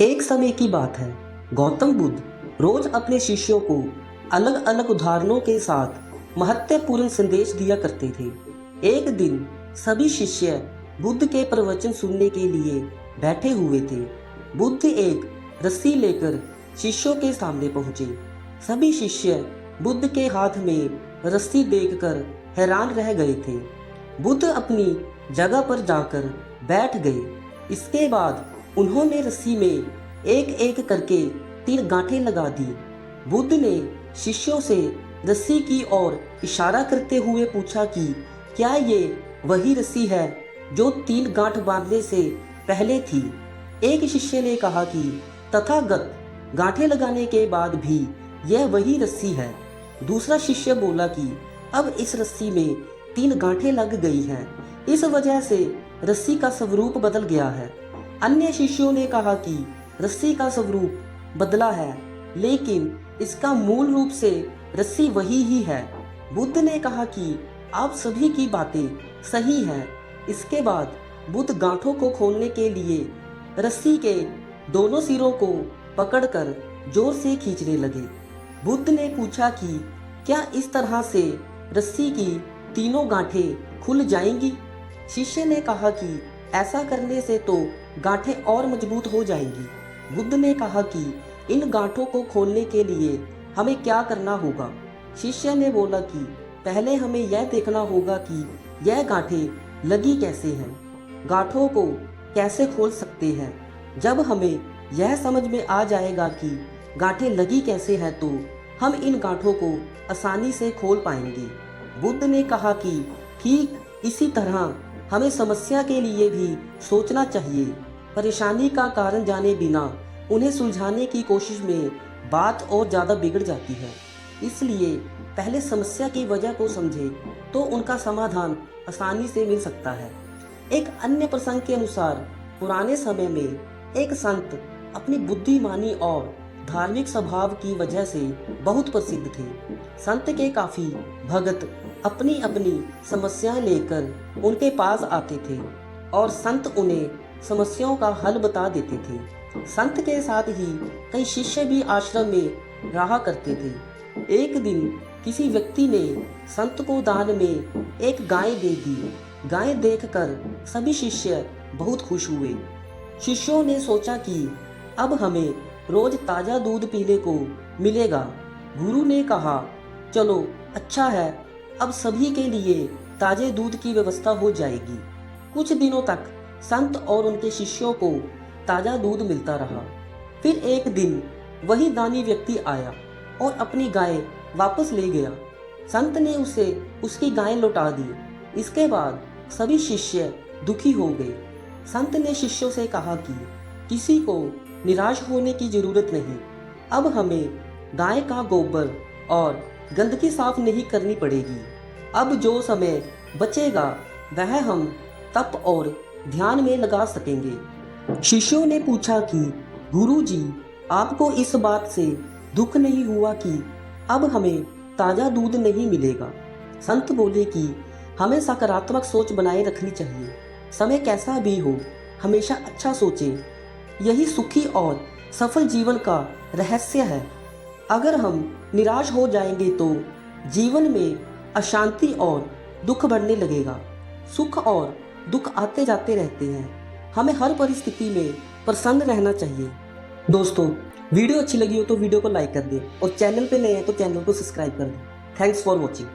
एक समय की बात है, गौतम बुद्ध रोज अपने शिष्यों को अलग अलग उदाहरणों के साथ महत्वपूर्ण संदेश दिया करते थे। एक दिन सभी शिष्य बुद्ध के प्रवचन सुनने के लिए बैठे हुए थे। बुद्ध एक रस्सी लेकर शिष्यों के सामने पहुंचे। सभी शिष्य बुद्ध के हाथ में रस्सी देखकर हैरान रह गए थे। बुद्ध अपनी जगह पर जाकर बैठ गए। इसके बाद उन्होंने रस्सी में एक एक करके 3 गांठें लगा दी। बुद्ध ने शिष्यों से रस्सी की ओर इशारा करते हुए पूछा कि क्या ये वही रस्सी है जो 3 गांठ बांधने से पहले थी। एक शिष्य ने कहा कि तथागत, गांठें लगाने के बाद भी यह वही रस्सी है। दूसरा शिष्य बोला कि अब इस रस्सी में 3 गांठें लग गई हैं, इस वजह से रस्सी का स्वरूप बदल गया है। अन्य शिष्यों ने कहा कि रस्सी का स्वरूप बदला है, लेकिन इसका मूल रूप से रस्सी वही ही है। बुद्ध ने कहा कि आप सभी की बातें सही हैं। इसके बाद बुद्ध गांठों को खोलने के लिए रस्सी के दोनों सिरों को पकड़कर जोर से खींचने लगे। बुद्ध ने पूछा कि क्या इस तरह से रस्सी की तीनों गांठें खुल जाएंगी। शिष्य ने कहा कि ऐसा करने से तो गांठें और मजबूत हो जाएंगी। बुद्ध ने कहा कि इन गांठों को खोलने के लिए हमें क्या करना होगा। शिष्य ने बोला कि पहले हमें यह देखना होगा कि यह गांठें लगी कैसे हैं, गांठों को कैसे खोल सकते हैं। जब हमें यह समझ में आ जाएगा कि गांठें लगी कैसे हैं, तो हम इन गांठों को आसानी से खोल पाएंगे। बुद्ध ने कहा कि ठीक इसी तरह हमें समस्या के लिए भी सोचना चाहिए। परेशानी का कारण जाने बिना उन्हें सुलझाने की कोशिश में बात और ज़्यादा बिगड़ जाती है। इसलिए पहले समस्या की वजह को समझे तो उनका समाधान आसानी से मिल सकता है। एक अन्य प्रसंग के अनुसार पुराने समय में एक संत अपनी बुद्धिमानी और धार्मिक स्वभाव की वजह से बहुत प्रसिद्ध थे। संत के काफ़ी भगत अपनी अपनी समस्याएं लेकर उनके पास आते थे और संत उन्हें समस्याओं का हल बता देते थे। संत के साथ ही कई शिष्य भी आश्रम में रहा करते थे। एक दिन किसी व्यक्ति ने संत को दान में एक गाय दे दी। गाय देखकर सभी शिष्य बहुत खुश हुए। शिष्यों ने सोचा कि अब हमें रोज ताज़ा दूध पीने को मिलेगा। गुरु ने कहा, चलो अच्छा है, अब सभी के लिए ताजे दूध की व्यवस्था हो जाएगी। कुछ दिनों तक संत और उनके शिष्यों को ताज़ा दूध मिलता रहा। फिर एक दिन वही दानी व्यक्ति आया और अपनी गाय वापस ले गया। संत ने उसे उसकी गाय लौटा दी। इसके बाद सभी शिष्य दुखी हो गए। संत ने शिष्यों से कहा कि किसी को निराश होने की जरूरत नहीं। अब हमें गाय का गोबर और गंदगी साफ नहीं करनी पड़ेगी। अब जो समय बचेगा वह हम तप और ध्यान में लगा सकेंगे। शिष्यों ने पूछा कि गुरु जी, आपको इस बात से दुख नहीं हुआ कि अब हमें ताज़ा दूध नहीं मिलेगा। संत बोले कि हमें सकारात्मक सोच बनाए रखनी चाहिए। समय कैसा भी हो, हमेशा अच्छा सोचें। यही सुखी और सफल जीवन का रहस्य है। अगर हम निराश हो जाएंगे तो जीवन में अशांति और दुख बढ़ने लगेगा। सुख और दुख आते जाते रहते हैं। हमें हर परिस्थिति में प्रसन्न रहना चाहिए। दोस्तों, वीडियो अच्छी लगी हो तो वीडियो को लाइक कर दें और चैनल पे नए हैं तो चैनल को सब्सक्राइब कर दें। Thanks for watching.